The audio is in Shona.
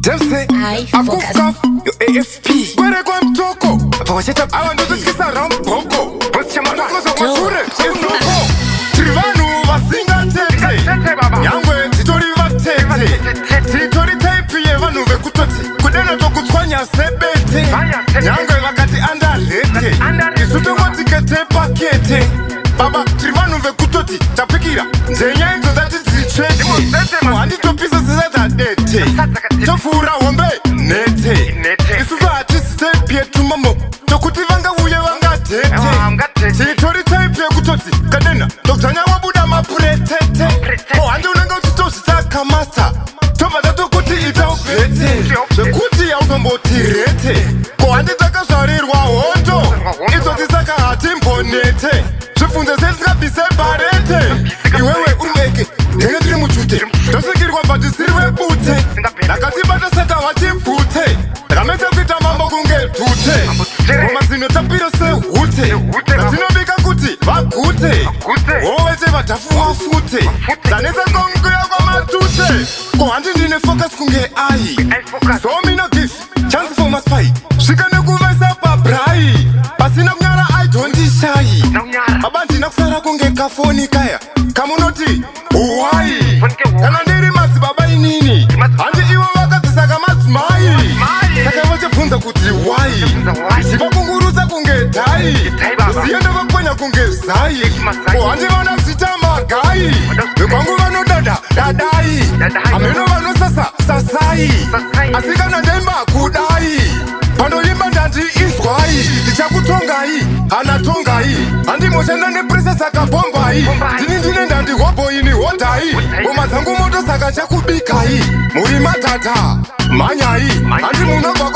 Demse, Akufkaf, yo AFP. Kwere kwa mtoko, pawasheta awa ndoto chikisa rampoko. Bosi chama nako za wasure, unoko. Trivanu vasinga tete, yangwe titori vatete. Titori taipi ye vanu vekutoti, kudena toku twanya sebete. Yangwe vakati andalete, isuto ngotikete pakete. Baba, trivanu vekutoti, tapikira, nzenye nzo zati zichete. Mwandi topisa zizata dete. Tofura wombe nete isuza artist tape yetu mamo tokuti vanga uye vanga tete titori tape yekutoti kadena tokutanya wabuda mapretete handi unanga uchitositaka master tobata tokuti ita upete zvekuti yauzombotirete handi takazvarirwa hondo izoti saka hatimbonete zvifunze setisingabise parete iwewe urimeke ndenge tiri muchute tosikirwa mbatisiri webute nakatibata seta wachimfute rakameta kuita mambo kunge tute romazino tapiro sehute katinobika kuti vagute wovete vadhafu wafute zanesa konguya kwamatute ko handi ndine focus kunge ai so me no give chance for my spy svika nekuvesa pabrai pasina kunyara I don't shy baba ndina kusara kunge kafoni kaya kamunoti uwai kana ndiri madzibaba inini handi ivo vakadzisaka madzimai saka vachibvunza kuti wai zivakungurudza kunge dhai ziyende vakonya kunge zai handi vana zita magai vekwangu vanodada dadai ameno vanosasa sasai asi kana ndemba kudai panoimba ndandi izwai ndichakutongai hana tongai handimoshanda nepresa saka bombai ndine ndandi hoboini hodhai ngoma dzangu moto saka chakubikai muri matata manyai handi munobva